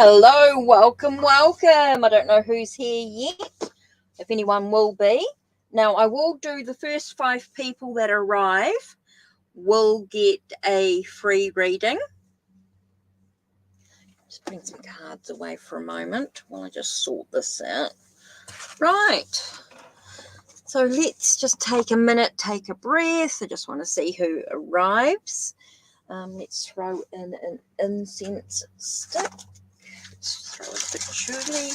Hello, welcome. I don't know who's here yet, if anyone will be. Now, I will do the first 5 people that arrive will get a free reading. Just bring some cards away for a moment while I just sort this out. Right. So let's just take a minute, take a breath. I just want to see who arrives. Let's throw in an incense stick. Let's throw in patchouli.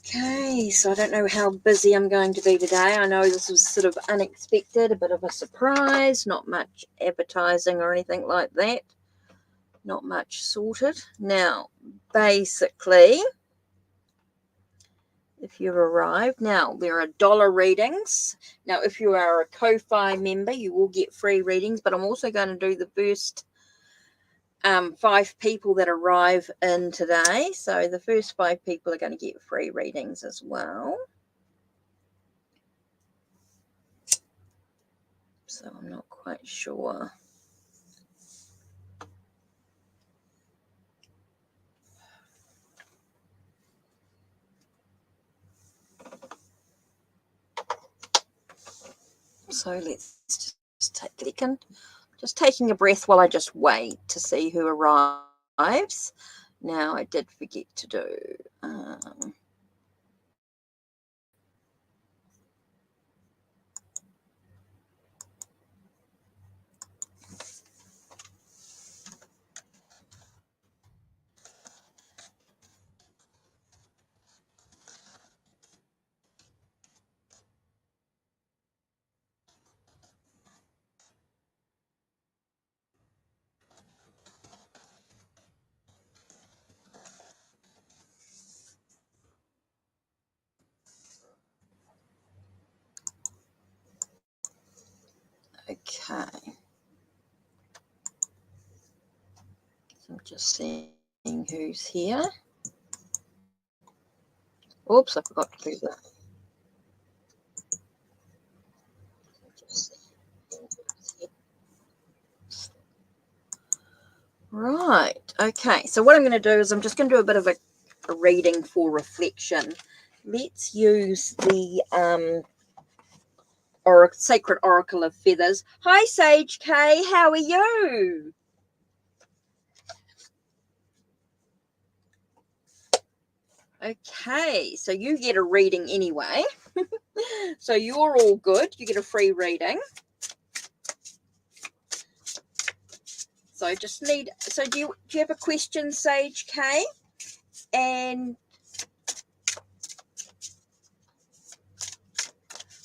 Okay, so I don't know how busy I'm going to be today. I know this was sort of unexpected, a bit of a surprise, not much advertising or anything like that. Not much sorted. Now, basically, if you've arrived, now there are dollar readings. Now, if you are a Ko-Fi member, you will get free readings, but I'm also going to do the first 5 people that arrive in today. So the first 5 people are going to get free readings as well. So I'm not quite sure. So let's just take a second. Just taking a breath while I just wait to see who arrives. Now, I did forget to do... Okay. So I'm just seeing who's here. Oops, I forgot to do that. Right. Okay. So what I'm going to do is I'm just going to do a bit of a reading for reflection. Let's use the Sacred Oracle of Feathers. Hi, Sage K. How are you? Okay, so you get a reading anyway. So you're all good. You get a free reading. So I just need... So do you have a question, Sage K? And...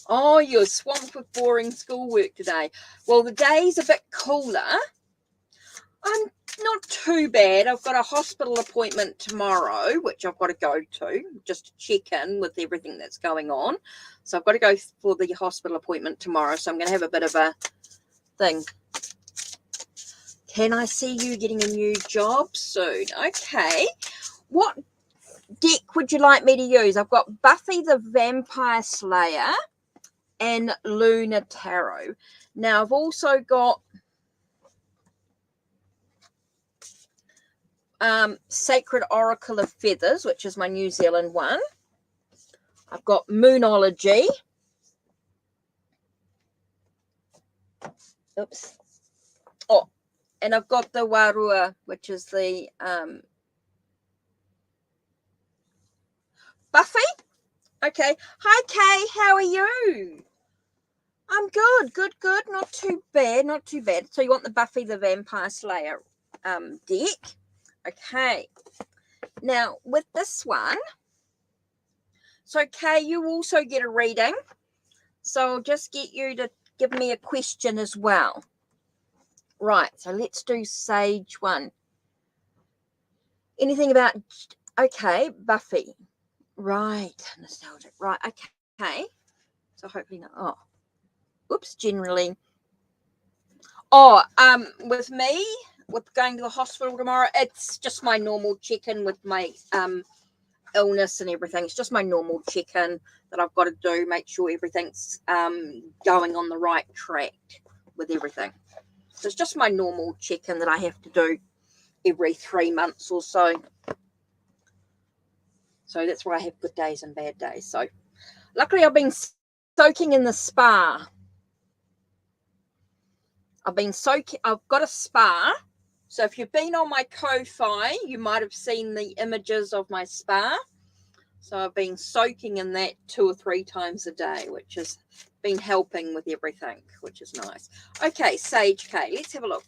Oh, you're swamped with boring schoolwork today. Well, the day's a bit cooler. I'm not too bad. I've got a hospital appointment tomorrow, which I've got to go to just to check in with everything that's going on. So I've got to go for the hospital appointment tomorrow. So I'm going to have a bit of a thing. Can I see you getting a new job soon? Okay. What deck would you like me to use? I've got Buffy the Vampire Slayer and Luna Tarot. Now, I've also got Sacred Oracle of Feathers, which is my New Zealand one. I've got Moonology. Oops. Oh, and I've got the Warua, which is the Buffy. Okay. Hi, Kay. How are you? I'm good. Not too bad. So you want the Buffy the Vampire Slayer deck? Okay. Now, with this one, so Kay, you also get a reading. So I'll just get you to give me a question as well. Right, so let's do Sage 1. Anything about... Okay, Buffy. Right, nostalgic. Right, okay. So hopefully not... Oh. Oops, generally. Oh, with me, with going to the hospital tomorrow, it's just my normal check-in with my illness and everything. It's just my normal check-in that I've got to do, make sure everything's going on the right track with everything. So it's just my normal check-in that I have to do every 3 months or so. So that's why I have good days and bad days. So luckily I've been soaking in the spa. I've got a spa. So if you've been on my Ko-Fi, you might have seen the images of my spa. So I've been soaking in that 2 or 3 times a day, which has been helping with everything, which is nice. Okay, Sage K, let's have a look.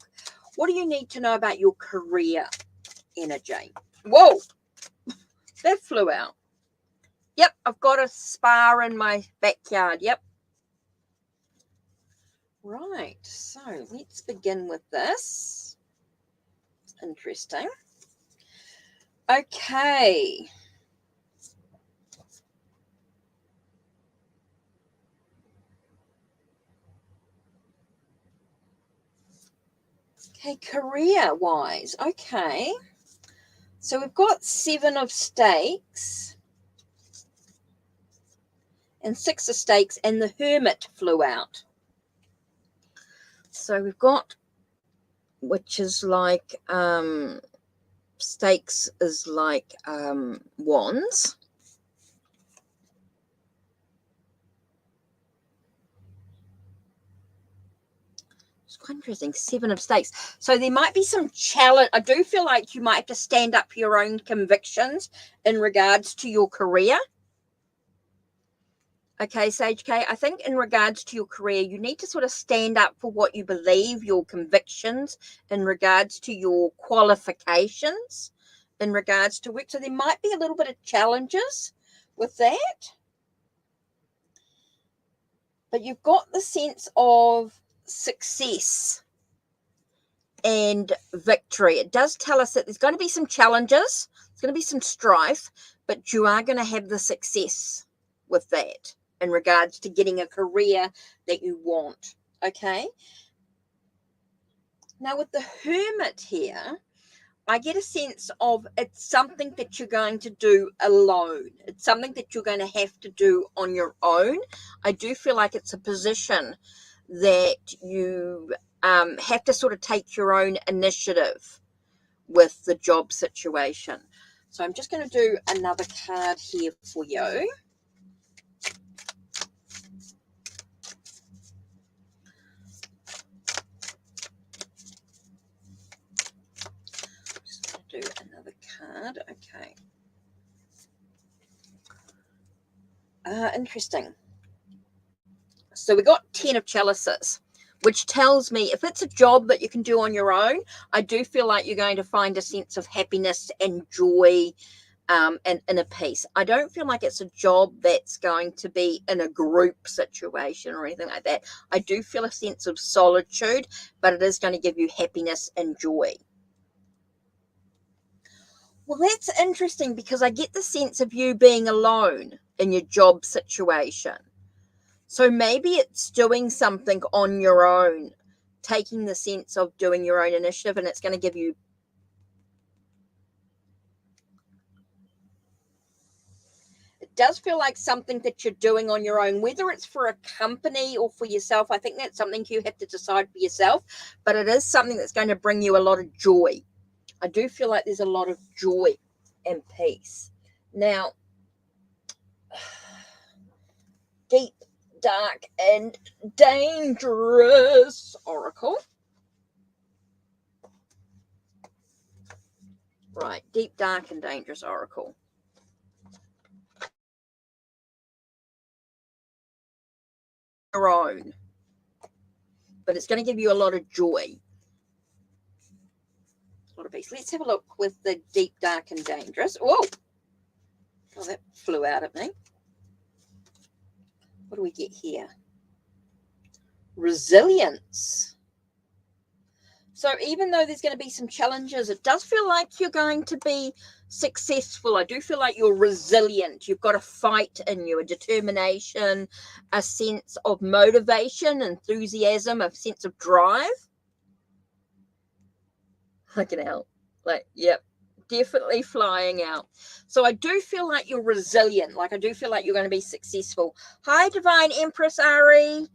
What do you need to know about your career energy? Whoa, that flew out. Yep, I've got a spa in my backyard. Yep. Right, so let's begin with this. Interesting. Okay. Okay, career-wise. Okay. So we've got 7 of stakes and 6 of stakes, and the Hermit flew out. So we've got, which is like, stakes is like wands. It's quite interesting, 7 of stakes. So there might be some challenge. I do feel like you might have to stand up for your own convictions in regards to your career. Okay, Sage K, I think in regards to your career, you need to sort of stand up for what you believe, your convictions in regards to your qualifications, in regards to work. So there might be a little bit of challenges with that. But you've got the sense of success and victory. It does tell us that there's going to be some challenges, there's going to be some strife, but you are going to have the success with that in regards to getting a career that you want. Okay. Now with the Hermit here, I get a sense of it's something that you're going to do alone. It's something that you're going to have to do on your own. I do feel like it's a position that you have to sort of take your own initiative with the job situation. So I'm just going to do another card here for you. Do another card. Okay. Interesting. So we got 10 of chalices, which tells me if it's a job that you can do on your own, I do feel like you're going to find a sense of happiness and joy and inner peace. I don't feel like it's a job that's going to be in a group situation or anything like that. I do feel a sense of solitude, but it is going to give you happiness and joy. Well, that's interesting because I get the sense of you being alone in your job situation. So maybe it's doing something on your own, taking the sense of doing your own initiative, and it's going to give you. It does feel like something that you're doing on your own, whether it's for a company or for yourself. I think that's something you have to decide for yourself, but it is something that's going to bring you a lot of joy. I do feel like there's a lot of joy and peace. Now, deep, dark, and dangerous oracle. Right, deep, dark, and dangerous oracle. Your own. But it's going to give you a lot of joy. A lot of peace. Let's have a look with the deep, dark, and dangerous. Whoa! Oh, that flew out at me. What do we get here? Resilience. So even though there's going to be some challenges, it does feel like you're going to be successful. I do feel like you're resilient. You've got a fight in you, a determination, a sense of motivation, enthusiasm, a sense of drive. Looking out. Like, yep, definitely flying out. So I do feel like you're resilient. Like I do feel like you're going to be successful. Hi, Divine Empress Ari.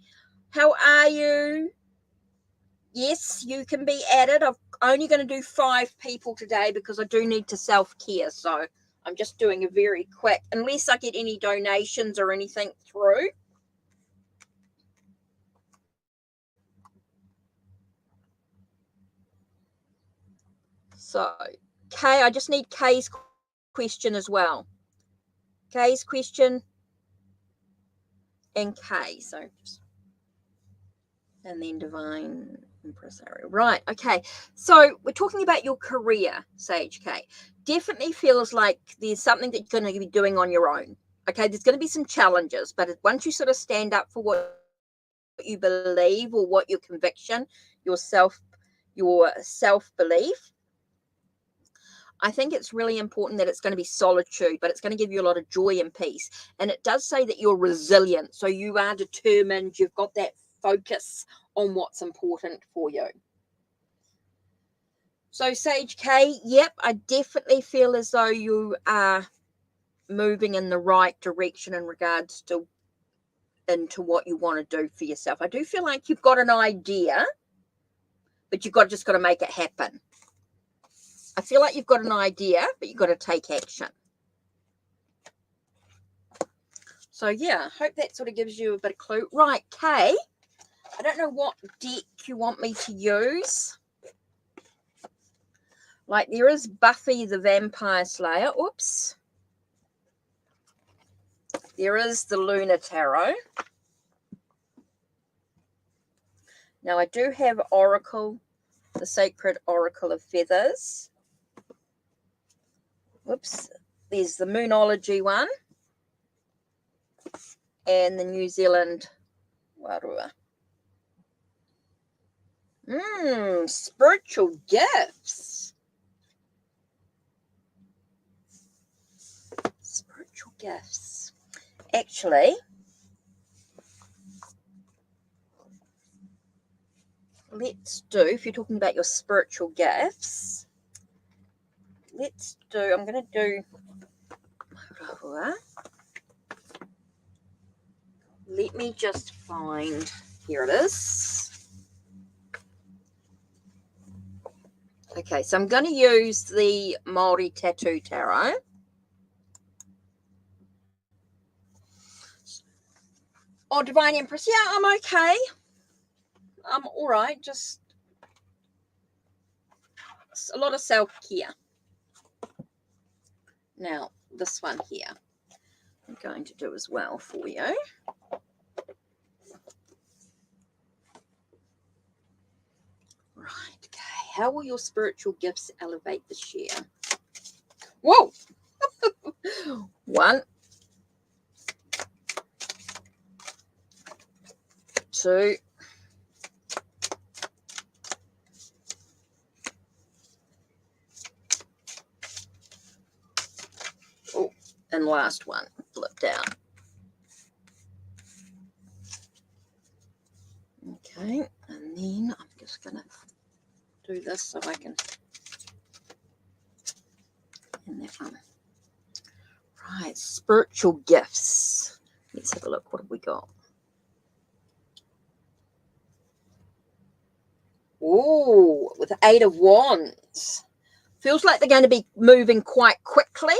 How are you? Yes, you can be added. I'm only going to do 5 people today because I do need to self-care. So I'm just doing a very quick, unless I get any donations or anything through. So, Kay, I just need Kay's question as well. Kay's question and Kay. So, and then Divine Impresario. Right, okay. So we're talking about your career, Sage K. Definitely feels like there's something that you're going to be doing on your own. Okay, there's going to be some challenges, but once you sort of stand up for what you believe or what your conviction, your self-belief, I think it's really important that it's going to be solitude, but it's going to give you a lot of joy and peace. And it does say that you're resilient. So you are determined. You've got that focus on what's important for you. So Sage K, yep, I definitely feel as though you are moving in the right direction in regards to into what you want to do for yourself. I do feel like you've got an idea, but you've just got to make it happen. I feel like you've got an idea, but you've got to take action. So, yeah, I hope that sort of gives you a bit of clue. Right, Kay, I don't know what deck you want me to use. Like, there is Buffy the Vampire Slayer. Oops. There is the Lunar Tarot. Now, I do have Oracle, the Sacred Oracle of Feathers. Whoops. There's the Moonology one. And the New Zealand Warua. Spiritual gifts. Spiritual gifts. Actually, let's do, if you're talking about your spiritual gifts, let's do, I'm going to do, let me just find, here it is. Okay, so I'm going to use the Māori Tattoo Tarot. Oh, Divine Empress, yeah, I'm okay. I'm all right, just a lot of self-care. Now, this one here, I'm going to do as well for you. Right, okay. How will your spiritual gifts elevate this year? Whoa! 1, 2, 3, and last one, flip down. Okay, and then I'm just going to do this so I can, and that one. Right, spiritual gifts. Let's have a look. What have we got? Oh, with the 8 of Wands. Feels like they're going to be moving quite quickly.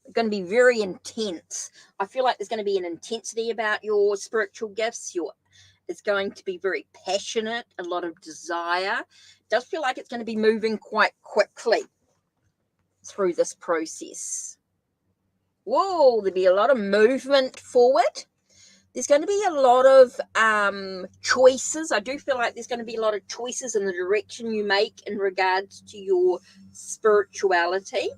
They're going to be very intense. I feel like there's going to be an intensity about your spiritual gifts. It's going to be very passionate, a lot of desire. It does feel like it's going to be moving quite quickly through this process. Whoa, there'll be a lot of movement forward. There's going to be a lot of choices. I do feel like there's going to be a lot of choices in the direction you make in regards to your spirituality,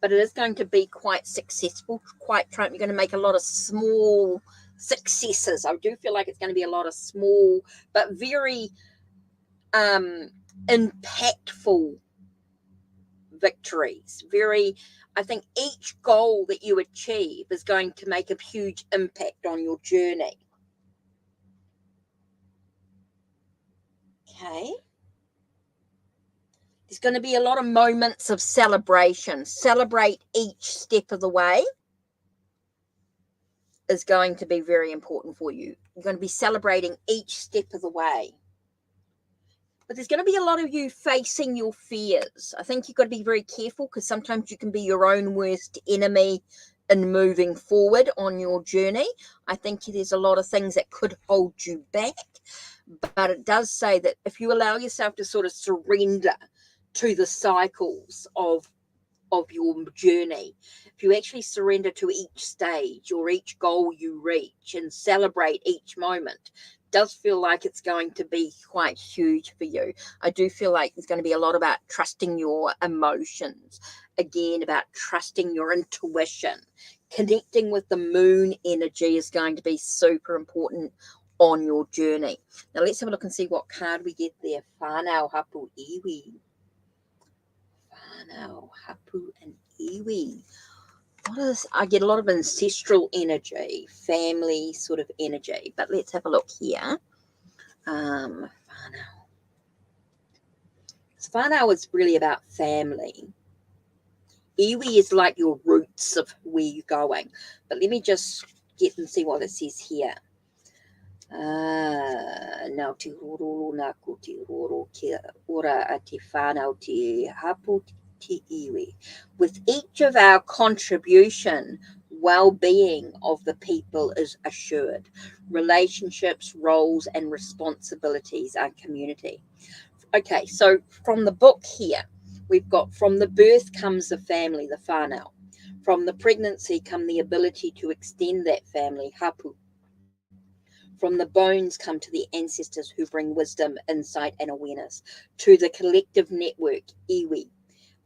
but it is going to be quite successful, you're going to make a lot of small successes. I do feel like it's going to be a lot of small, but very impactful victories. I think each goal that you achieve is going to make a huge impact on your journey. Okay. There's going to be a lot of moments of celebration. Celebrate each step of the way is going to be very important for you. You're going to be celebrating each step of the way. But there's going to be a lot of you facing your fears. I think you've got to be very careful because sometimes you can be your own worst enemy in moving forward on your journey. I think there's a lot of things that could hold you back. But it does say that if you allow yourself to sort of surrender to the cycles of your journey, if you actually surrender to each stage or each goal you reach and celebrate each moment, does feel like it's going to be quite huge for you. I do feel like there's going to be a lot about trusting your emotions, again about trusting your intuition. Connecting with the moon energy is going to be super important on your journey. Now let's have a look and see what card we get there. Whānau, hapu, iwi. Whānau, hapu, and iwi. What is, I get a lot of ancestral energy, family sort of energy, but let's have a look here. Whānau. So whānau is really about family. Iwi is like your roots of where you're going. But let me just get and see what it says here. Nau te hororo nā ko te roro kia ora a te whānau te hapu te iwi. With each of our contribution, well-being of the people is assured. Relationships, roles, and responsibilities are community. Okay, so from the book here, we've got from the birth comes the family, the whānau. From the pregnancy come the ability to extend that family, hapu. From the bones come to the ancestors who bring wisdom, insight, and awareness. To the collective network, iwi.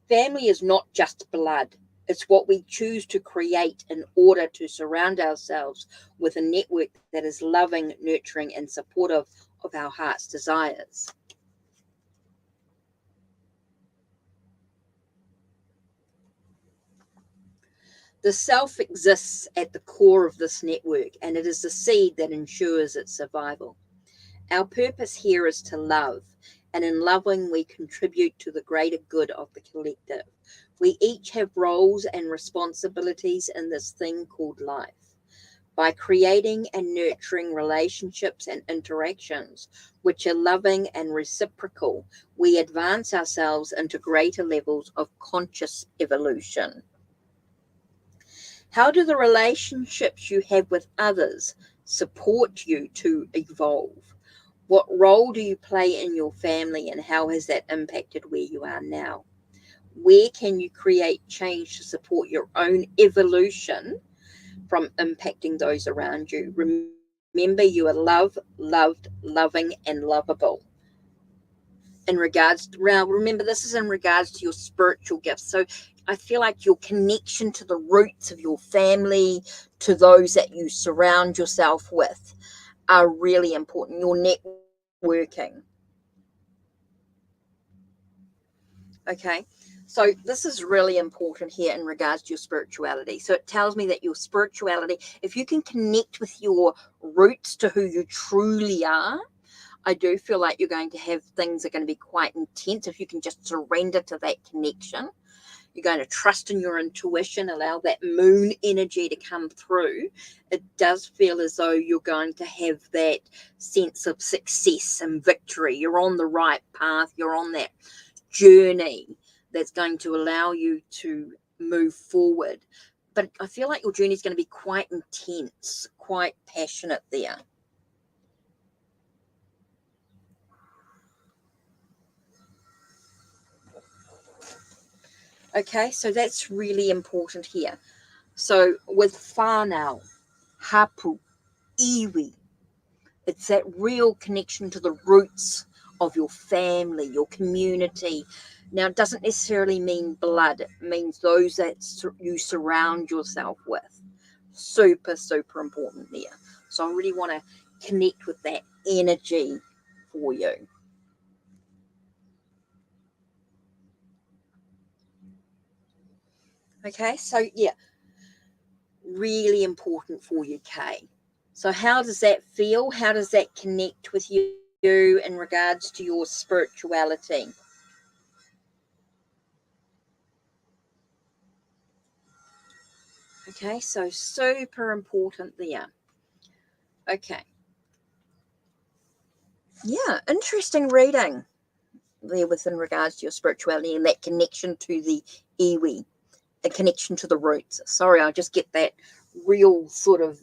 Family is not just blood. It's what we choose to create in order to surround ourselves with a network that is loving, nurturing, and supportive of our heart's desires. The self exists at the core of this network, and it is the seed that ensures its survival. Our purpose here is to love, and in loving, we contribute to the greater good of the collective. We each have roles and responsibilities in this thing called life. By creating and nurturing relationships and interactions which are loving and reciprocal, we advance ourselves into greater levels of conscious evolution. How do the relationships you have with others support you to evolve? What role do you play in your family, and how has that impacted where you are now? Where can you create change to support your own evolution from impacting those around you? Remember, you are loved, loving, and lovable. In regards to, remember, this is in regards to your spiritual gifts. So I feel like your connection to the roots of your family, to those that you surround yourself with, are really important. Your networking. Okay, so this is really important here in regards to your spirituality. So it tells me that your spirituality, if you can connect with your roots to who you truly are, I do feel like you're going to have things that are going to be quite intense. If you can just surrender to that connection, you're going to trust in your intuition, allow that moon energy to come through. It does feel as though you're going to have that sense of success and victory. You're on the right path. You're on that journey that's going to allow you to move forward. But I feel like your journey is going to be quite intense, quite passionate there. Okay, so that's really important here. So with whānau, hapu, iwi, it's that real connection to the roots of your family, your community. Now, it doesn't necessarily mean blood. It means those that you surround yourself with. Super, super important there. So I really want to connect with that energy for you. Okay, so yeah, really important for you, Kay. So how does that feel? How does that connect with you in regards to your spirituality? Okay, so super important there. Okay. Yeah, interesting reading. there within regards to your spirituality and that connection to the iwi, a connection to the roots. Sorry, I just get that real sort of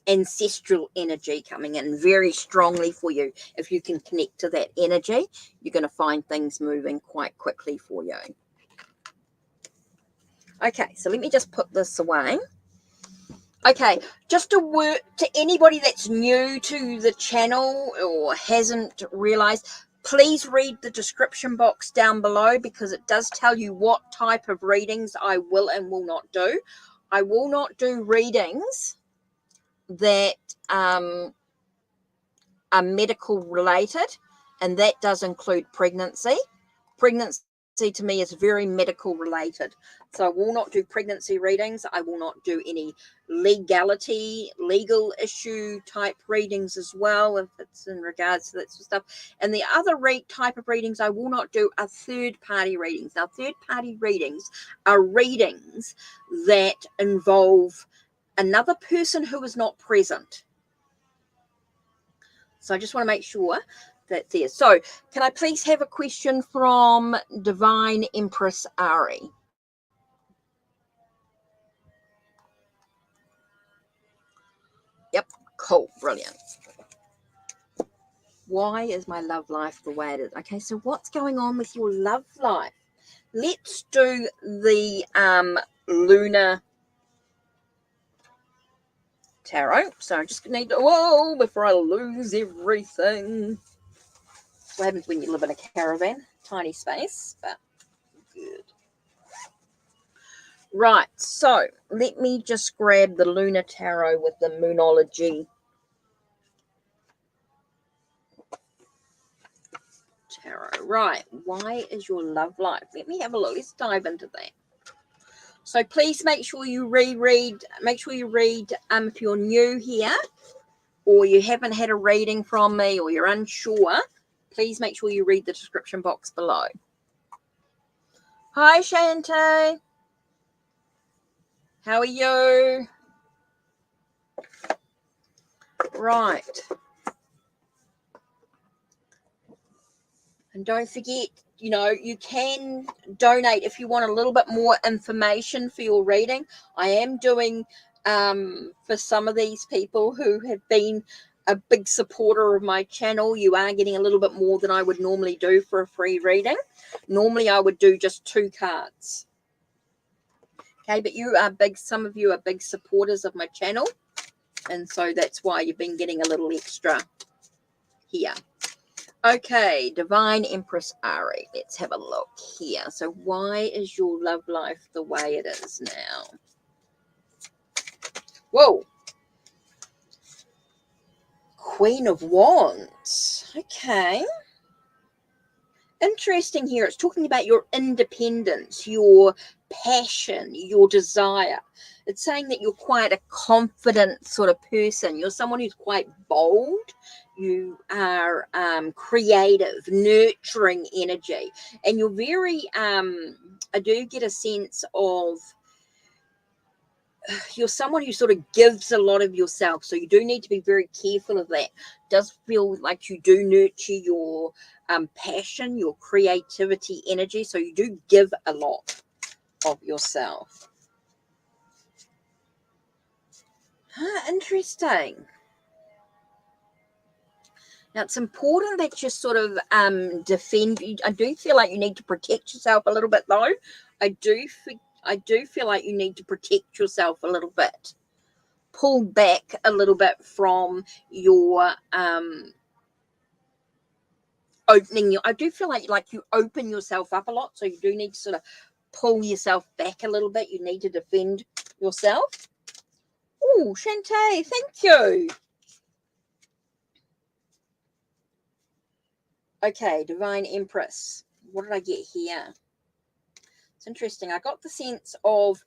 ancestral energy coming in very strongly for you. If you can connect to that energy, you're going to find things moving quite quickly for you. Okay, so let me just put this away. Okay, just a word to anybody that's new to the channel or hasn't realized, please read the description box down below, because it does tell you what type of readings I will and will not do. I will not do readings that are medical related, and that does include pregnancy. Pregnancy to me is very medical related, so I will not do pregnancy readings. I will not do any legal issue type readings as well, if it's in regards to that sort of stuff. And the other type of readings I will not do are third party readings. Now, third party readings are readings that involve another person who is not present. So I just want to make sure that's there. So can I please have a question from Divine Empress Ari? Yep, cool, brilliant. Why is my love life the way it is? Okay, so what's going on with your love life? Let's do the lunar tarot. So I just need to, whoa, before I lose everything. What happens when you live in a caravan? Tiny space, but good. Right, so let me just grab the lunar tarot with the moonology tarot. Right, why is your love life? Let me have a look. Let's dive into that. So please make sure you reread. Make sure you read if you're new here or you haven't had a reading from me or you're unsure. Please make sure you read the description box below. Hi, Shante. How are you? Right. And don't forget, you know, you can donate if you want a little bit more information for your reading. I am doing, for some of these people who have been a big supporter of my channel, you are getting a little bit more than I would normally do for a free reading. Normally I would do just 2 cards. Okay, but you are big, some of you are big supporters of my channel, and so that's why you've been getting a little extra here. Okay, Divine Empress Ari, let's have a look here. So why is your love life the way it is now? Whoa. Queen of Wands. Okay. Interesting here. It's talking about your independence, your passion, your desire. It's saying that you're quite a confident sort of person. You're someone who's quite bold. You are creative, nurturing energy. And you're very, I do get a sense of, you're someone who sort of gives a lot of yourself, so you do need to be very careful of that. It does feel like you do nurture your passion, your creativity, energy, so you do give a lot of yourself. Interesting. Now, it's important that you sort of defend. I do feel like you need to protect yourself a little bit, though. I do feel like you need to protect yourself a little bit. Pull back a little bit from your opening. I do feel like you open yourself up a lot, so you do need to sort of pull yourself back a little bit. You need to defend yourself. Oh, Shantae, thank you. Okay, Divine Empress. What did I get here? It's interesting. I got the sense of,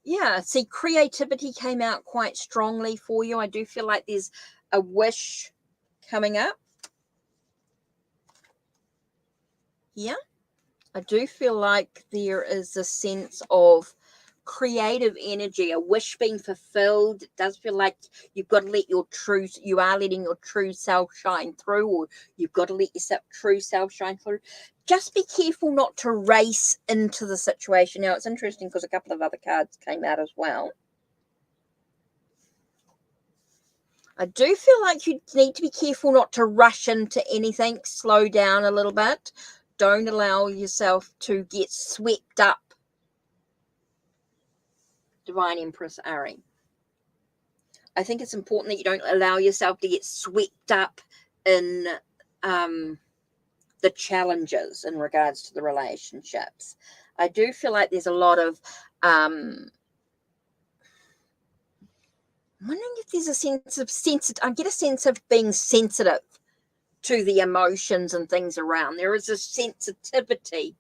yeah, see, creativity came out quite strongly for you. I do feel like there's a wish coming up. Yeah. I do feel like there is a sense of creative energy, a wish being fulfilled. It does feel like you've got to let you are letting your true self shine through, or you've got to let your true self shine through. Just be careful not to race into the situation. Now, it's interesting because a couple of other cards came out as well. I do feel like you need to be careful not to rush into anything. Slow down a little bit. Don't allow yourself to get swept up. Divine Empress Ari. I think it's important that you don't allow yourself to get swept up in the challenges in regards to the relationships. I do feel like there's a lot of I'm wondering if there's a sense of I get a sense of being sensitive to the emotions and things around. There is a sensitivity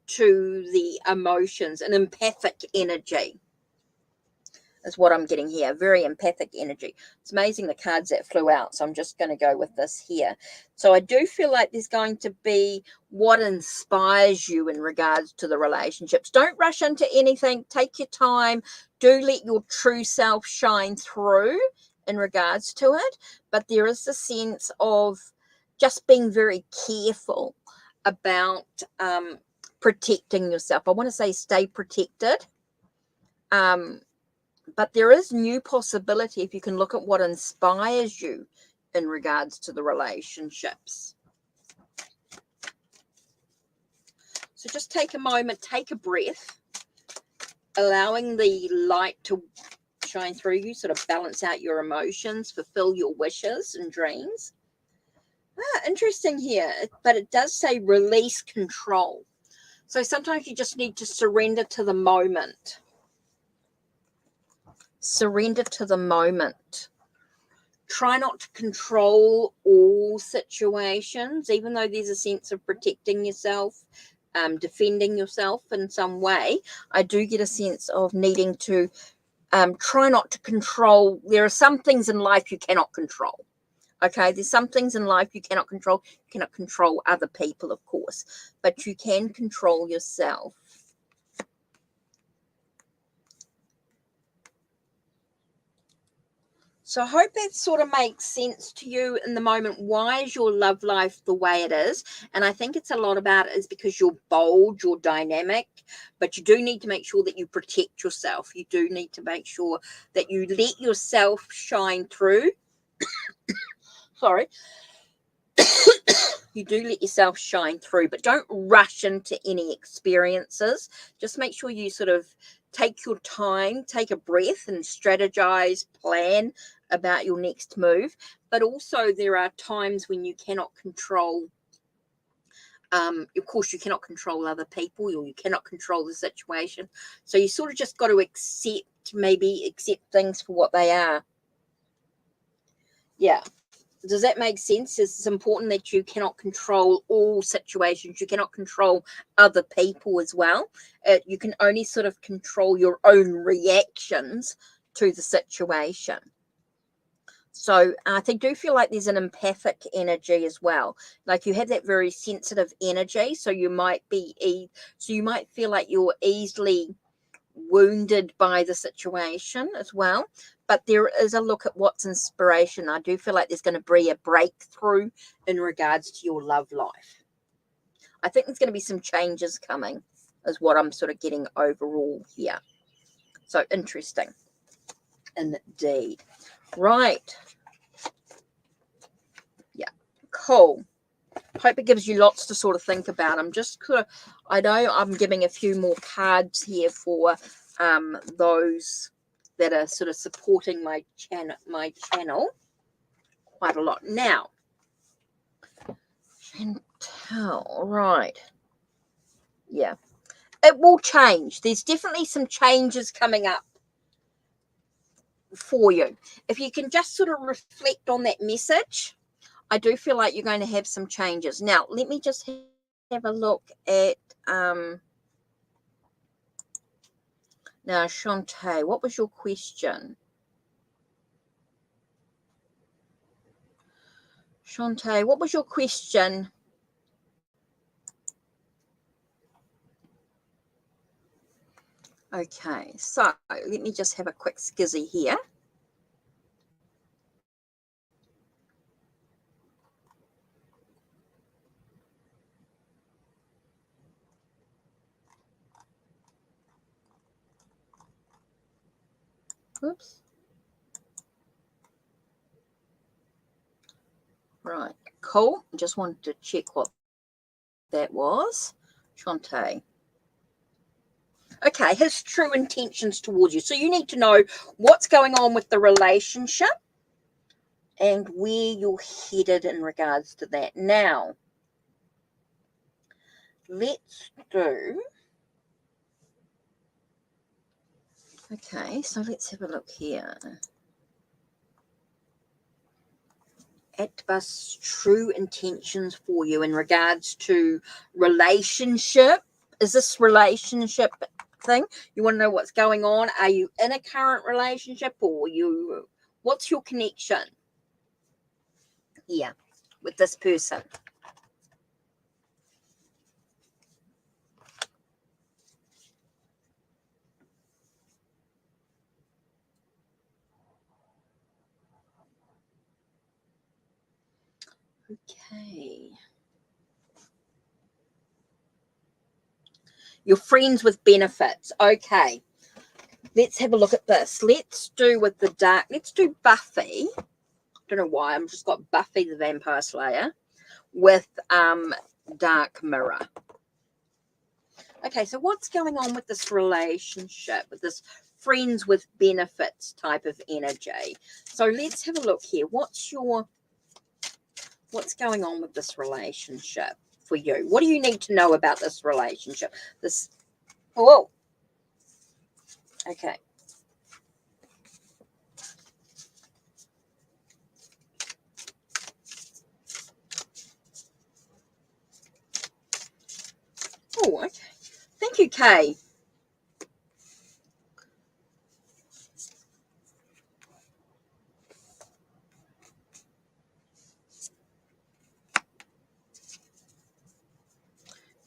to the emotions, an empathic energy is what I'm getting here. Very empathic energy. It's amazing the cards that flew out, so I'm just going to go with this here. So I do feel like there's going to be what inspires you in regards to the relationships. Don't rush into anything. Take your time. Do let your true self shine through in regards to it. But there is a sense of just being very careful about protecting yourself. I want to say stay protected. But there is new possibility if you can look at what inspires you in regards to the relationships. So just take a moment, take a breath, allowing the light to shine through you, sort of balance out your emotions, fulfill your wishes and dreams. Interesting here, but it does say release control. So sometimes you just need to surrender to the moment. Surrender to the moment. Try not to control all situations, even though there's a sense of protecting yourself, defending yourself in some way. I do get a sense of needing to try not to control. There are some things in life you cannot control. Okay, there's some things in life you cannot control. You cannot control other people, of course, but you can control yourself. So I hope that sort of makes sense to you in the moment. Why is your love life the way it is? And I think it's a lot about it is because you're bold, you're dynamic, but you do need to make sure that you protect yourself. You do need to make sure that you let yourself shine through. Sorry. You do let yourself shine through, but don't rush into any experiences. Just make sure you sort of take your time, take a breath and strategize, plan about your next move. But also there are times when you cannot control, of course you cannot control other people, or you cannot control the situation. So you sort of just got to accept things for what they are. Yeah. Does that make sense? It's important that you cannot control all situations. You cannot control other people as well. You can only sort of control your own reactions to the situation. So I do feel like there's an empathic energy as well. Like you have that very sensitive energy. So you might feel like you're easily wounded by the situation as well. But there is a look at what's inspiration. I do feel like there's going to be a breakthrough in regards to your love life. I think there's going to be some changes coming is what I'm sort of getting overall here. So interesting. Indeed. Right. Yeah. Cool. Hope it gives you lots to sort of think about. I know I'm giving a few more cards here for those that are sort of supporting my channel quite a lot. Now, Chantal, right. Yeah. It will change. There's definitely some changes coming up for you. If you can just sort of reflect on that message, I do feel like you're going to have some changes. Now, let me just have a look at now, Shantae, what was your question? Shantae, what was your question? Okay, so let me just have a quick skizzy here. Oops. Right, cool. Just wanted to check what that was. Shantae. Okay, his true intentions towards you. So you need to know what's going on with the relationship and where you're headed in regards to that. Now, let's do... Okay, so let's have a look here. Atbus true intentions for you in regards to relationship. Is this relationship thing? You want to know what's going on? Are you in a current relationship, or what's your connection here with this person? Okay. You're friends with benefits. Okay. Let's have a look at this. Let's do with the dark. Let's do Buffy. Don't know why. I've just got Buffy the Vampire Slayer with Dark Mirror. Okay, so what's going on with this relationship, with this friends with benefits type of energy? So let's have a look here. What's going on with this relationship for you? What do you need to know about this relationship? Whoa. Okay. Oh, okay. Thank you, Kay.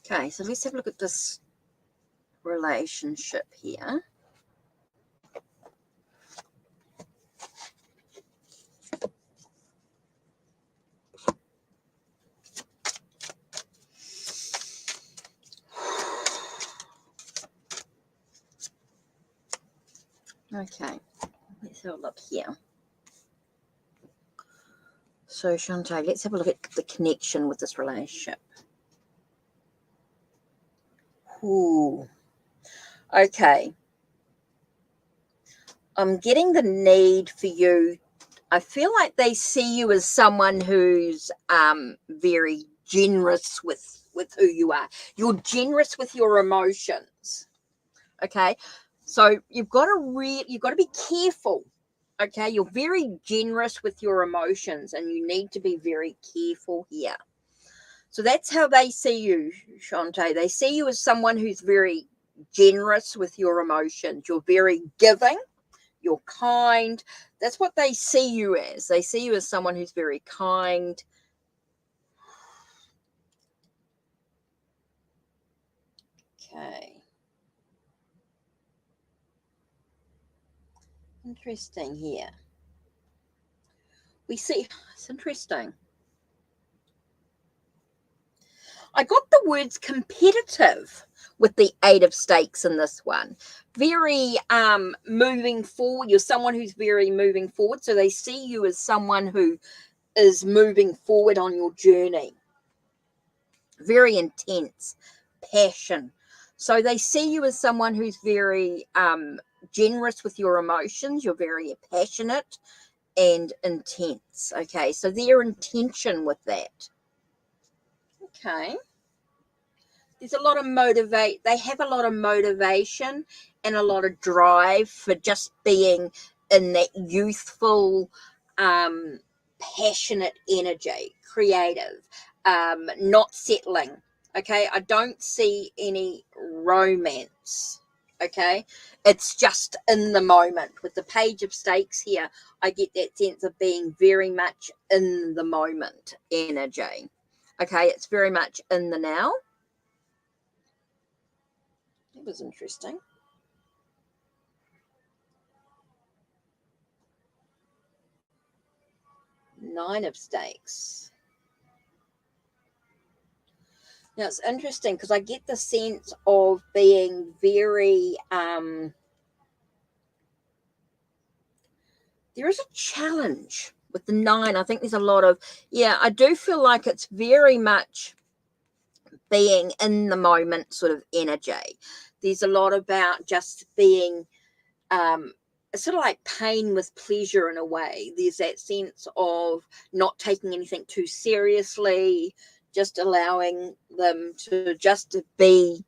Okay, so let's have a look at this relationship here. Okay, let's have a look here. So, Shantae, let's have a look at the connection with this relationship. Ooh. Okay. I'm getting the need for you. I feel like they see you as someone who's very generous with who you are. You're generous with your emotions. Okay. So you've got to be careful. Okay. You're very generous with your emotions, and you need to be very careful here. So that's how they see you, Shantae. They see you as someone who's very generous with your emotions. You're very giving. You're kind. That's what they see you as. They see you as someone who's very kind. Okay. Interesting here. We see, it's interesting. I got the words competitive with the 8 of stakes in this one. Very moving forward. You're someone who's very moving forward. So they see you as someone who is moving forward on your journey. Very intense, passion. So they see you as someone who's very generous with your emotions. You're very passionate and intense. Okay, so their intention with that. Okay. There's a lot of they have a lot of motivation and a lot of drive for just being in that youthful, passionate energy, creative, not settling. Okay, I don't see any romance. Okay, it's just in the moment. With the page of stakes here, I get that sense of being very much in the moment energy. Okay, it's very much in the now. It was interesting. Nine of Stakes. Now, it's interesting because I get the sense of being very, there is a challenge with the 9. I think there's a lot of, yeah, I do feel like it's very much being in the moment sort of energy. There's a lot about just being, sort of like pain with pleasure in a way. There's that sense of not taking anything too seriously, just allowing them to just be.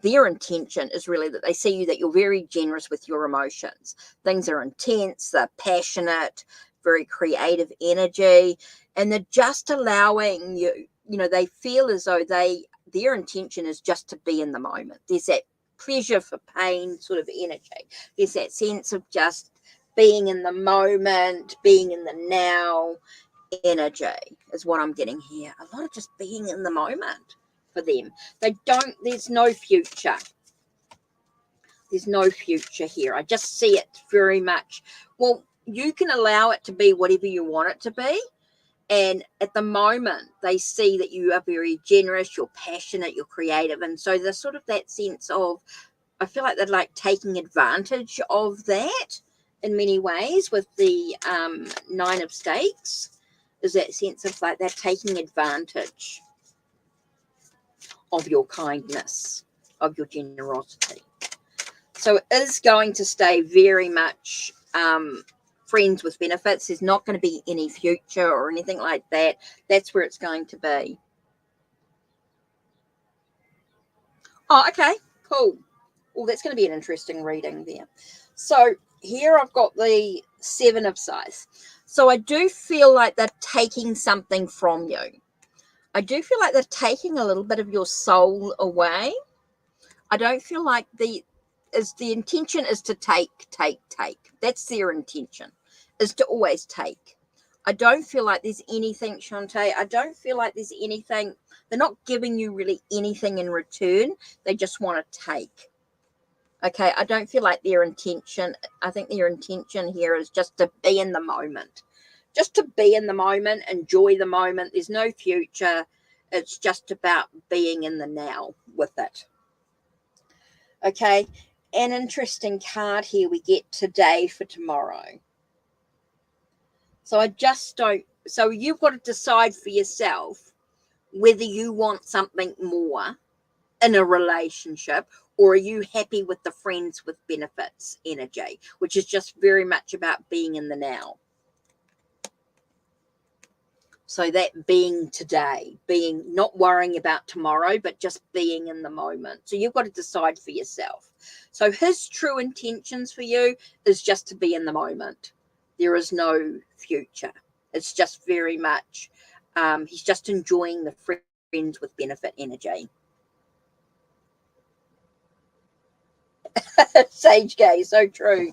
Their intention is really that they see you, that you're very generous with your emotions. Things are intense, they're passionate, very creative energy, and they're just allowing you, they feel as though their intention is just to be in the moment. There's that pleasure for pain sort of energy. There's that sense of just being in the moment, being in the now energy is what I'm getting here. A lot of just being in the moment for them. There's no future. There's no future here. I just see it very much. Well, you can allow it to be whatever you want it to be. And at the moment, they see that you are very generous, you're passionate, you're creative. And so there's sort of that sense of, I feel like they're like taking advantage of that in many ways with the 9 of Stakes. Is that sense of like they're taking advantage of your kindness, of your generosity. So it is going to stay very much friends with benefits. There's not going to be any future or anything like that. That's where it's going to be. Oh, okay, cool. Well, that's going to be an interesting reading there. So here I've got the 7 of Scythes. So I do feel like they're taking something from you. I do feel like they're taking a little bit of your soul away. I don't feel like the intention is to take. That's their intention, is to always take. I don't feel like there's anything, Shantae. I don't feel like there's anything. They're not giving you really anything in return. They just want to take. Okay, I don't feel like their intention. I think their intention here is just to be in the moment. Just to be in the moment, enjoy the moment. There's no future. It's just about being in the now with it. Okay, an interesting card here we get today for tomorrow. So I just don't, so you've got to decide for yourself whether you want something more in a relationship, or are you happy with the friends with benefits energy, which is just very much about being in the now. So that being today, being not worrying about tomorrow, but just being in the moment. So you've got to decide for yourself. So his true intentions for you is just to be in the moment. There is no future. It's just very much, he's just enjoying the friends with benefit energy. Sage Gay, so true.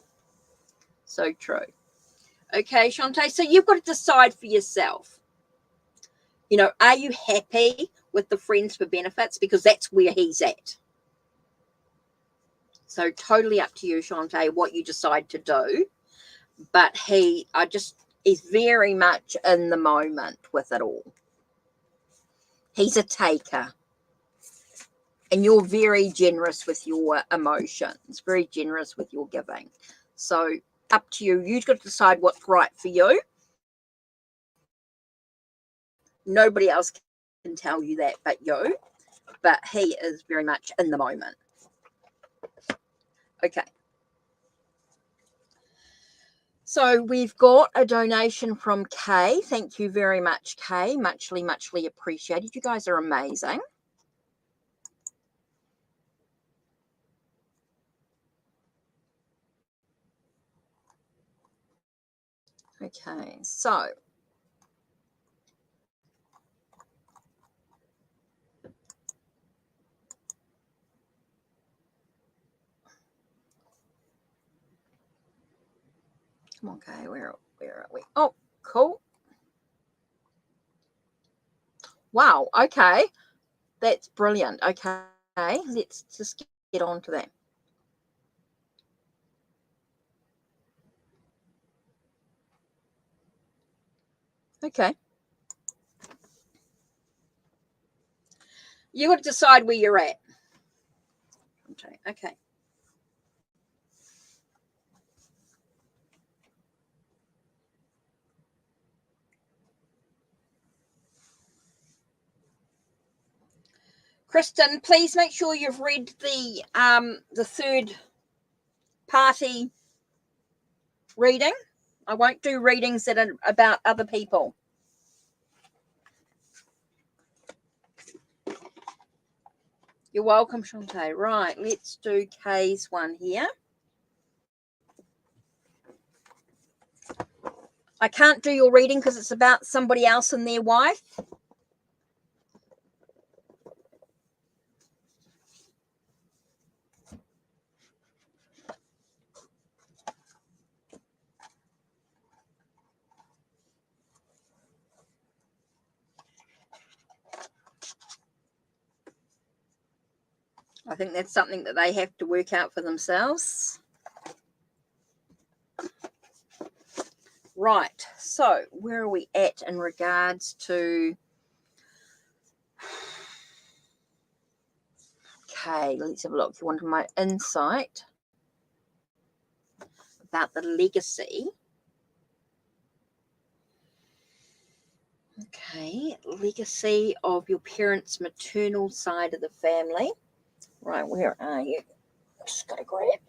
So true. Okay, Shantae, so you've got to decide for yourself. Are you happy with the friends for benefits? Because that's where he's at. So totally up to you, Shantae, what you decide to do. But he's very much in the moment with it all. He's a taker. And you're very generous with your emotions, very generous with your giving. So up to you. You've got to decide what's right for you. Nobody else can tell you that but you. But he is very much in the moment. Okay. So we've got a donation from Kay. Thank you very much, Kay. Muchly, muchly appreciated. You guys are amazing. Okay, so come on, Kay, where are we? Oh, cool. Wow, okay. That's brilliant. Okay, let's just get on to that. Okay. You got to decide where you're at. Okay. Kristen, please make sure you've read the third party reading. I won't do readings that are about other people. You're welcome, Shantae. Right, let's do Kay's one here. I can't do your reading because it's about somebody else and their wife. I think that's something that they have to work out for themselves. Right, so where are we at in regards to... Okay, let's have a look. You wanted my insight about the legacy. Okay, legacy of your parents' maternal side of the family. Right, where are you? Just got to grab.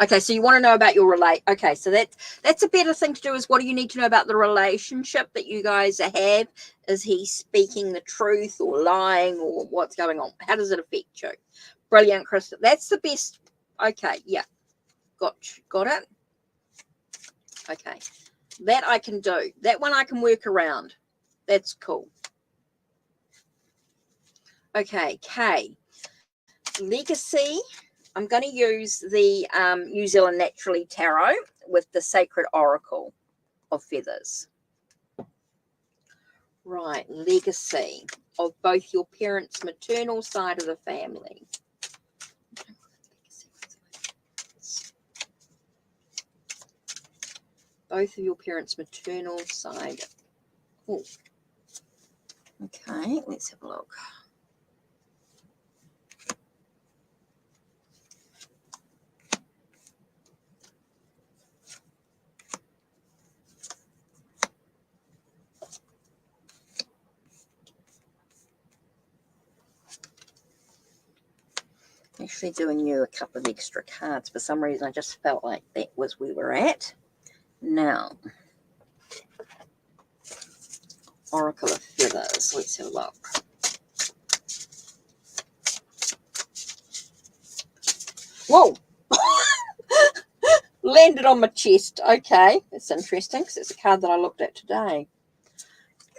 Okay, so you want to know about your okay, so that's a better thing to do, is what do you need to know about the relationship that you guys have? Is he speaking the truth or lying, or what's going on? How does it affect you? Brilliant, Krista. That's the best. Okay, yeah. Got it? Okay. That I can do. That one I can work around. That's cool. Okay, Kay. Legacy. I'm going to use the New Zealand Naturally Tarot with the Sacred Oracle of Feathers. Right, legacy of both your parents' maternal side of the family. Both of your parents' maternal side. Ooh. Okay, let's have a look. Actually doing you a couple of extra cards. For some reason, I just felt like that was where we're at. Now, Oracle of Feathers. Let's have a look. Whoa! Landed on my chest. Okay, that's interesting because it's a card that I looked at today.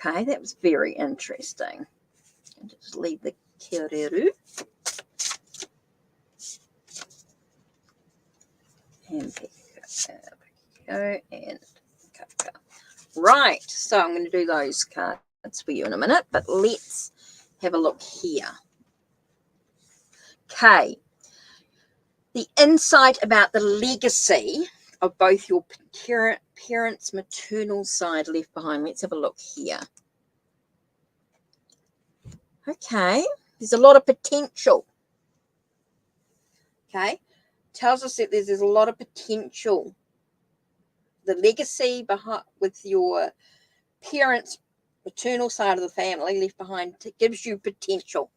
Okay, that was very interesting. And just leave the Kireru. And go and go. Right, so I'm going to do those cards for you in a minute, but let's have a look here. Okay, the insight about the legacy of both your parents' maternal side left behind. Let's have a look here. Okay, there's a lot of potential. Okay, tells us that there's a lot of potential. The legacy behind with your parents' maternal side of the family left behind gives you potential.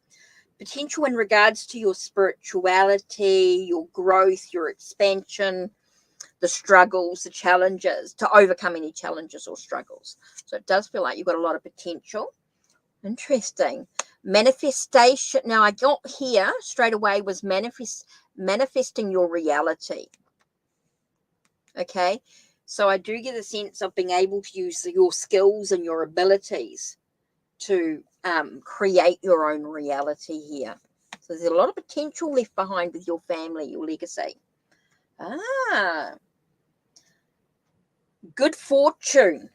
Potential in regards to your spirituality, your growth, your expansion, the struggles, the challenges, to overcome any challenges or struggles. So it does feel like you've got a lot of potential. Interesting. Manifestation. Now I got here straight away was manifesting your reality. Okay. So I do get a sense of being able to use your skills and your abilities to create your own reality here. So there's a lot of potential left behind with your family, your legacy. Good fortune.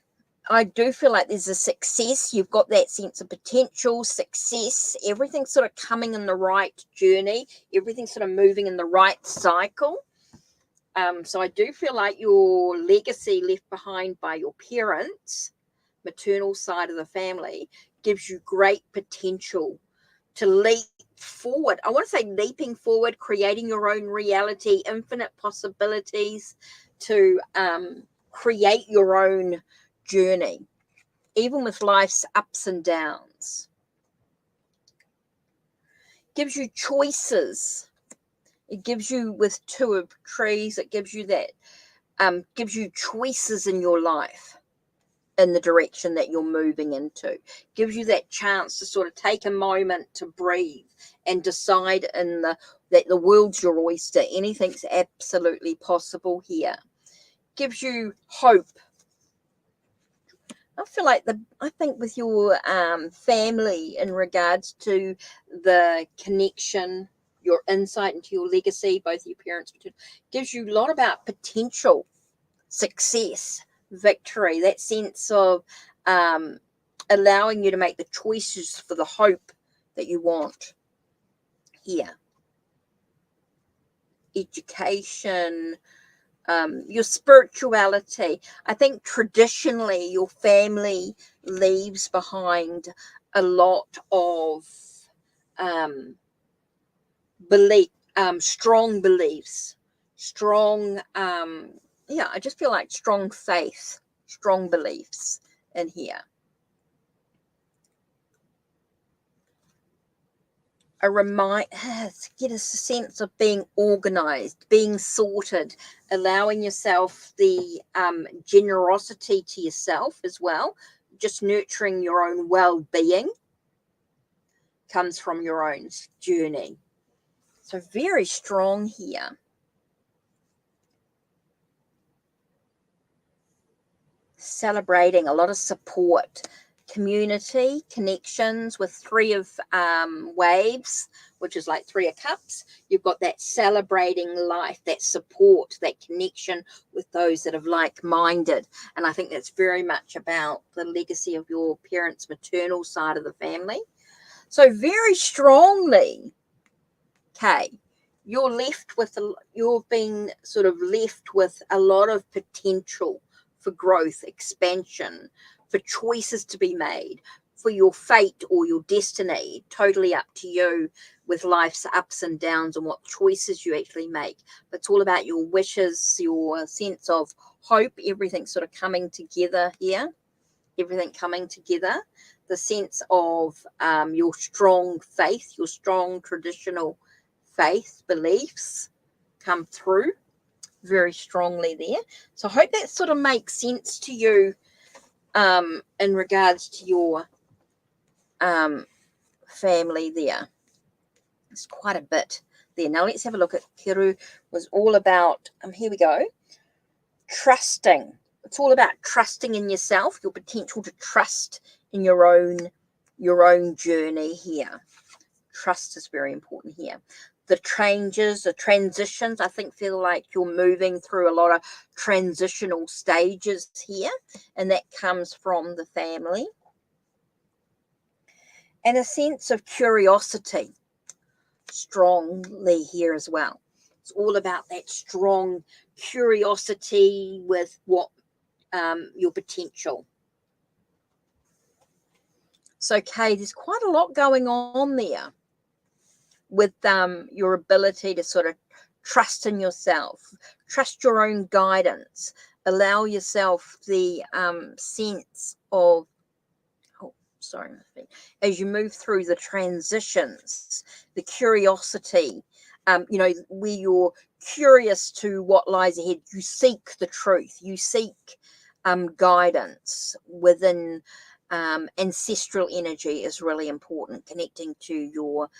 I do feel like there's a success. You've got that sense of potential, success, everything's sort of coming in the right journey, everything's sort of moving in the right cycle. So I do feel like your legacy left behind by your parents, maternal side of the family, gives you great potential to leap forward. I want to say leaping forward, creating your own reality, infinite possibilities to create your own journey, even with life's ups and downs. Gives you choices. It gives you, with two of trees, it gives you that, gives you choices in your life in the direction that you're moving into. Gives you that chance to sort of take a moment to breathe and decide that the world's your oyster. Anything's absolutely possible here. Gives you hope. I feel like I think with your family, in regards to the connection, your insight into your legacy, both your parents, gives you a lot about potential, success, victory, that sense of allowing you to make the choices for the hope that you want here. Education, your spirituality. I think traditionally your family leaves behind a lot of belief, strong beliefs, strong, I just feel like strong faith, strong beliefs in here. Get a sense of being organized, being sorted, allowing yourself the generosity to yourself as well, just nurturing your own well-being comes from your own journey. So very strong here. Celebrating a lot of support, community, connections with three of waves, which is like three of cups. You've got that celebrating life, that support, that connection with those that have like-minded. And I think that's very much about the legacy of your parents' maternal side of the family. So very strongly, Kay, you've been sort of left with a lot of potential for growth, expansion, for choices to be made, for your fate or your destiny, totally up to you with life's ups and downs and what choices you actually make. But it's all about your wishes, your sense of hope, everything sort of coming together here, everything coming together, the sense of your strong faith, your strong traditional faith beliefs come through very strongly there. So I hope that sort of makes sense to you in regards to your family there. It's quite a bit there. Now let's have a look at Kiru. Was all about, here we go, trusting. It's all about trusting in yourself, your potential to trust in your own journey here. Trust is very important here. The changes, the transitions, I think feel like you're moving through a lot of transitional stages here, and that comes from the family. And a sense of curiosity strongly here as well. It's all about that strong curiosity with what your potential. So, Kay, there's quite a lot going on there with your ability to sort of trust in yourself, trust your own guidance, allow yourself the sense of, as you move through the transitions, the curiosity, where you're curious to what lies ahead, you seek the truth, you seek guidance within ancestral energy is really important, connecting to your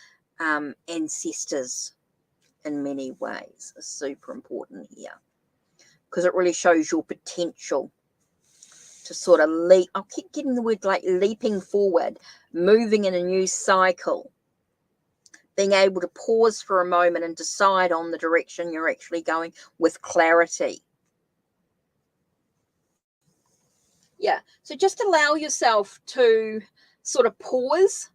ancestors in many ways is super important here, because it really shows your potential to sort of leap. I'll keep getting the word like leaping forward, moving in a new cycle, being able to pause for a moment and decide on the direction you're actually going with clarity. Yeah. So just allow yourself to sort of pause,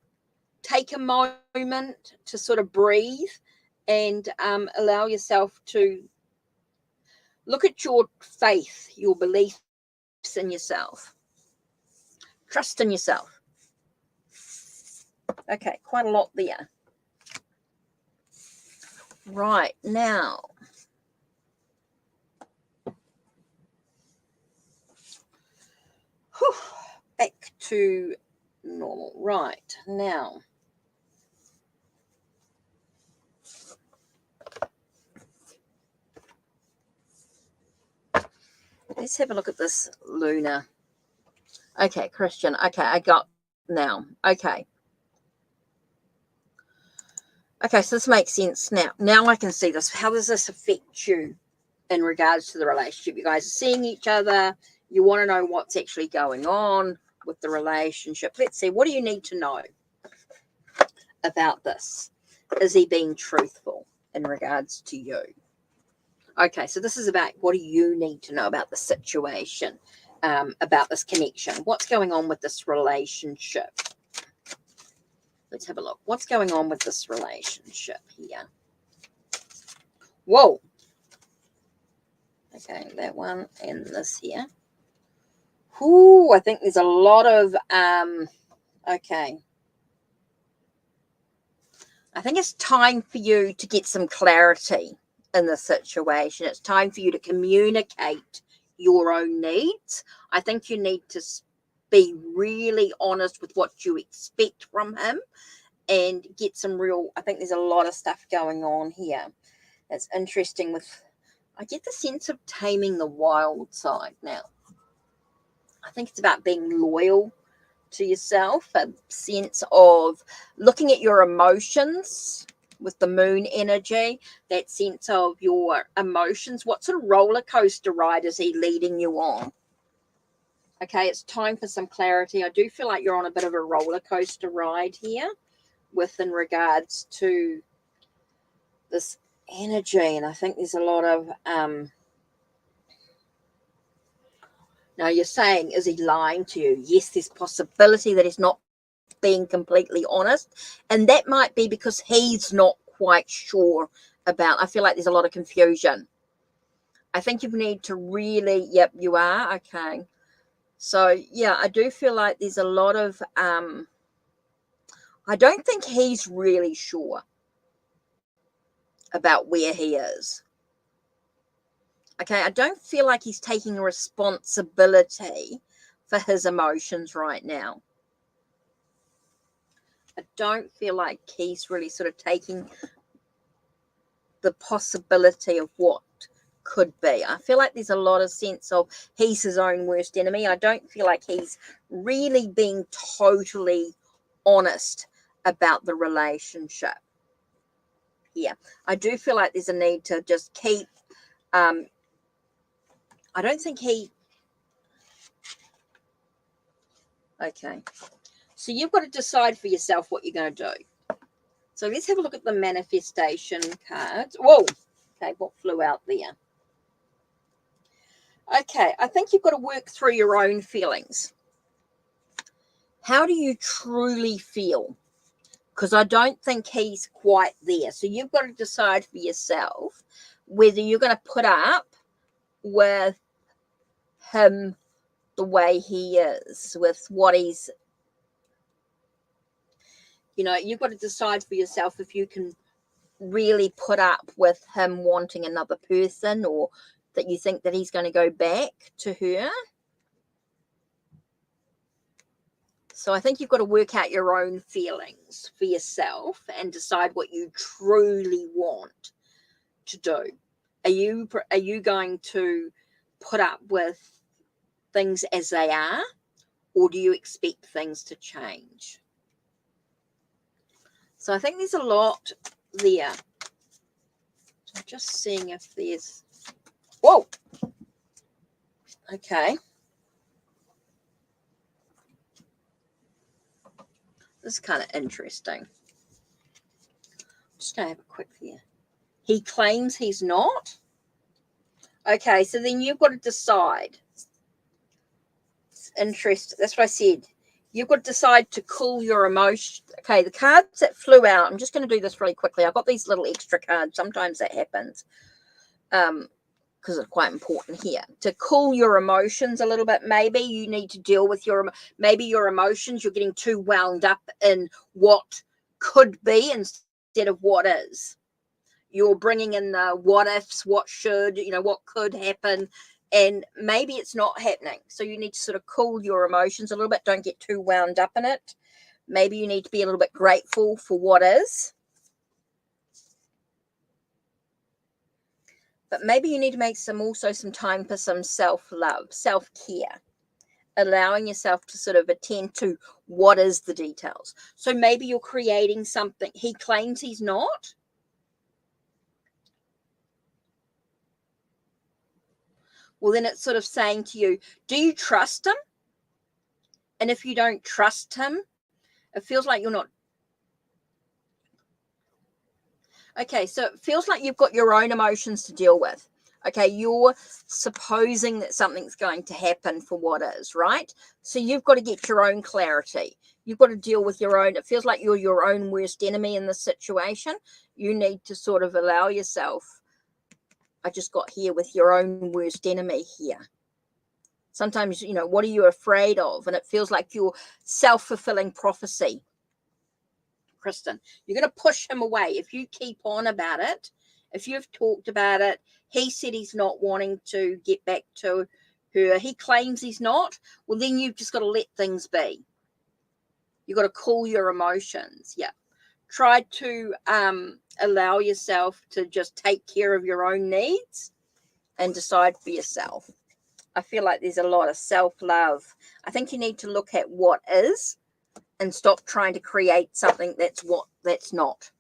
take a moment to sort of breathe, and allow yourself to look at your faith, your beliefs in yourself, trust in yourself. Okay, quite a lot there. Right, now, whew, back to normal. Right, now, let's have a look at this lunar. Okay, Christian. Okay, I got now. Okay. Okay, so this makes sense now. Now I can see this. How does this affect you in regards to the relationship? You guys are seeing each other. You want to know what's actually going on with the relationship. Let's see. What do you need to know about this? Is he being truthful in regards to you? Okay, so this is about what do you need to know about the situation, about this connection. What's going on with this relationship? Let's have a look. What's going on with this relationship here? Whoa. Okay, that one and this here. Ooh, I think there's a lot of, okay. I think it's time for you to get some clarity in the situation. It's time for you to communicate your own needs. I think you need to be really honest with what you expect from him and get some real, I think there's a lot of stuff going on here. It's interesting with, I get the sense of taming the wild side now. I think it's about being loyal to yourself, a sense of looking at your emotions with the moon energy, that sense of your emotions. What sort of roller coaster ride is he leading you on? Okay, it's time for some clarity. I do feel like you're on a bit of a roller coaster ride here in regards to this energy. And I think there's a lot of, now you're saying, is he lying to you? Yes, there's possibility that he's not being completely honest. And that might be because he's not quite sure about, I feel like there's a lot of confusion. I think you need to really, yep, you are. Okay. So yeah, I do feel like there's a lot of, I don't think he's really sure about where he is. Okay. I don't feel like he's taking responsibility for his emotions right now. I don't feel like he's really sort of taking the possibility of what could be. I feel like there's a lot of sense of he's his own worst enemy. I don't feel like he's really being totally honest about the relationship here. I do feel like there's a need to just keep, I don't think he, okay. So you've got to decide for yourself what you're going to do. So let's have a look at the manifestation cards. Whoa. Okay, what flew out there? Okay, I think you've got to work through your own feelings. How do you truly feel? Because I don't think he's quite there. So you've got to decide for yourself whether you're going to put up with him the way he is, with what he's, you've got to decide for yourself if you can really put up with him wanting another person, or that you think that he's going to go back to her. So I think you've got to work out your own feelings for yourself and decide what you truly want to do. Are you going to put up with things as they are, or do you expect things to change? So I think there's a lot there. So I'm just seeing if there's, whoa, okay. This is kind of interesting. I'm just going to have a quick here. He claims he's not. Okay, so then you've got to decide. Interesting. That's what I said. You've got to decide to cool your emotion. Okay, the cards that flew out, I'm just going to do this really quickly. I've got these little extra cards. Sometimes that happens because it's quite important here. To cool your emotions a little bit, maybe you need to deal with maybe your emotions. You're getting too wound up in what could be instead of what is. You're bringing in the what ifs, what should, what could happen. And maybe it's not happening. So you need to sort of cool your emotions a little bit. Don't get too wound up in it. Maybe you need to be a little bit grateful for what is. But maybe you need to make some time for some self-love, self-care, allowing yourself to sort of attend to what is the details. So maybe you're creating something he claims he's not. Well, then it's sort of saying to you, do you trust him? And if you don't trust him, it feels like you're not. Okay, so it feels like you've got your own emotions to deal with. Okay, you're supposing that something's going to happen for what is, right? So you've got to get your own clarity. You've got to deal with your own. It feels like you're your own worst enemy in this situation. You need to sort of allow yourself. I just got here with your own worst enemy here. Sometimes, what are you afraid of? And it feels like your self-fulfilling prophecy. Kristen, you're going to push him away. If you keep on about it, if you've talked about it, he said he's not wanting to get back to her. He claims he's not. Well, then you've just got to let things be. You've got to cool your emotions. Yeah. Try to allow yourself to just take care of your own needs and decide for yourself. I feel like there's a lot of self-love. I think you need to look at what is and stop trying to create something that's not.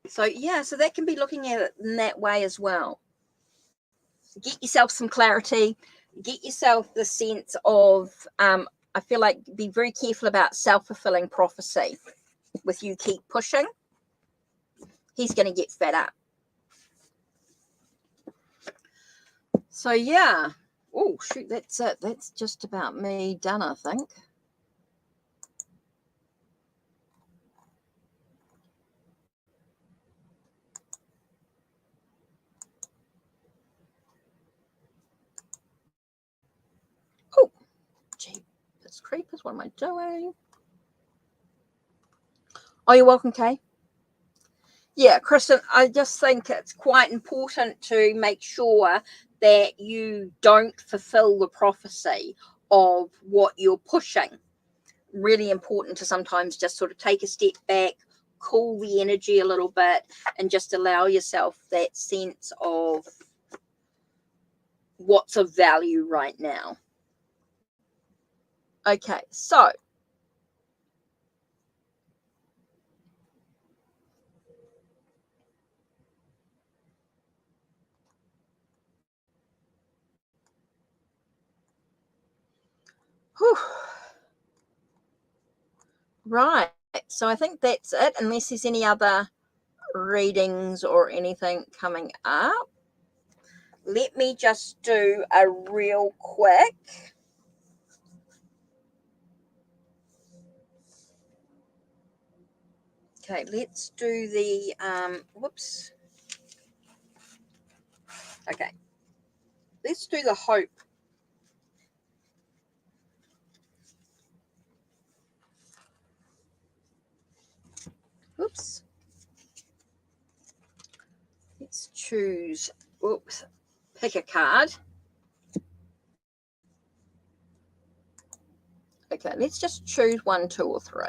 So, yeah, so that can be looking at it in that way as well. Get yourself some clarity. Get yourself the sense of, I feel like be very careful about self-fulfilling prophecy. With you keep pushing, he's going to get fed up. So, yeah. Oh, shoot, that's it. That's just about me done, I think. Oh, gee, this creepers. What am I doing? Oh, you're welcome, Kay. Yeah, Kristen, I just think it's quite important to make sure that you don't fulfill the prophecy of what you're pushing. Really important to sometimes just sort of take a step back, cool the energy a little bit, and just allow yourself that sense of what's of value right now. Okay, so whew. Right. So I think that's it, unless there's any other readings or anything coming up. Let me just do a real quick. Okay, let's do the, whoops. Okay, let's do the hope. Whoops. Let's choose, whoops, pick a card. Okay, let's just choose 1, 2, or 3.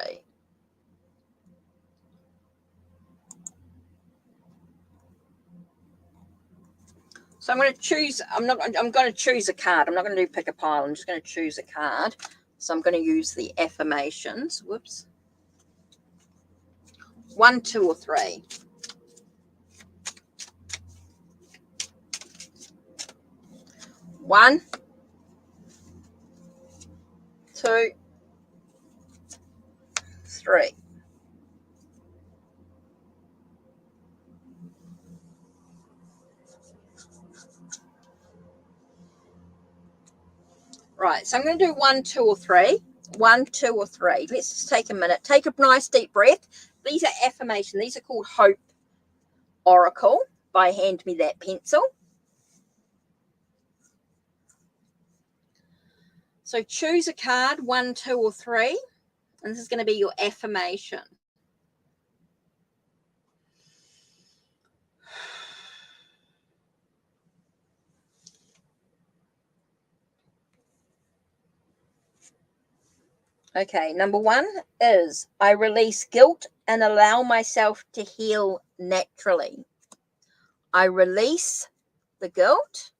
So I'm going to choose, I'm going to choose a card. I'm not going to do pick a pile. I'm just going to choose a card. So I'm going to use the affirmations. Whoops. 1, 2, or 3. 1, 2, 3. Right, so I'm going to do 1, 2, or 3. 1, 2, or 3. Let's just take a minute. Take a nice deep breath. These are affirmation. These are called Hope Oracle by Hand Me That Pencil. So choose a card, 1, 2, or 3. And this is going to be your affirmation. Okay, number 1 is I release guilt and allow myself to heal naturally. I release the guilt,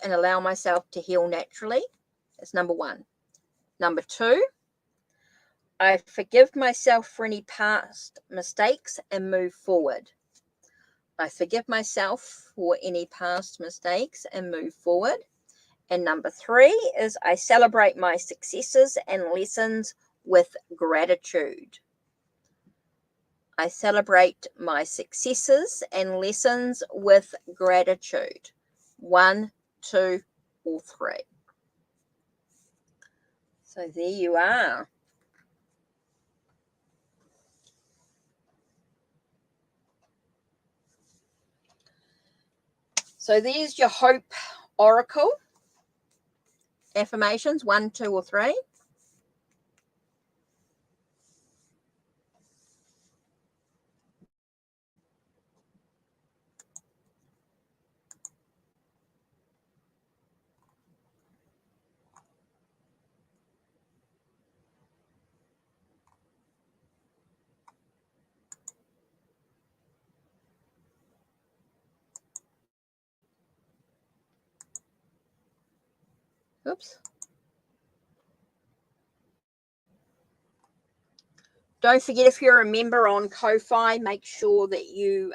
and allow myself to heal naturally. That's number 1. Number 2, I forgive myself for any past mistakes and move forward. I forgive myself for any past mistakes and move forward. And number 3 is I celebrate my successes and lessons with gratitude. I celebrate my successes and lessons with gratitude. 1, 2, or 3. So there you are. So there's your Hope Oracle affirmations, 1, 2, or 3. Oops. Don't forget, if you're a member on Ko-Fi, make sure that you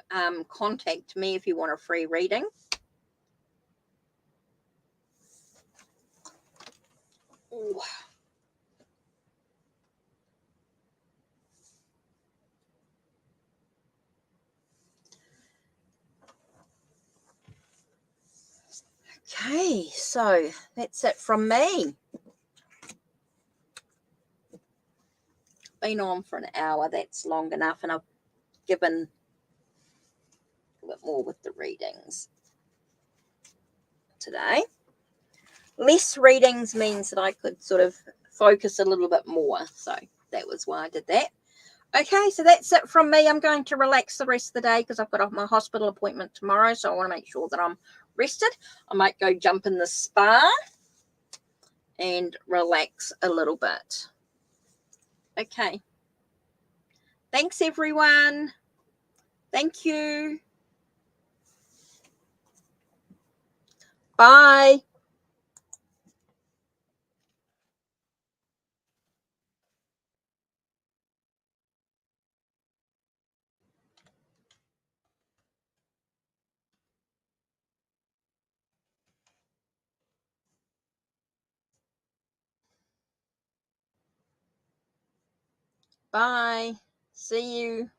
contact me if you want a free reading. Ooh. Okay, so that's it from me. Been on for an hour. That's long enough, and I've given a bit more with the readings today. Less readings means that I could sort of focus a little bit more, so that was why I did that. Okay, so that's it from me. I'm going to relax the rest of the day because I've got my hospital appointment tomorrow, so I want to make sure that I'm rested. I might go jump in the spa and relax a little bit. Okay. Thanks, everyone. Thank you. Bye. Bye. See you.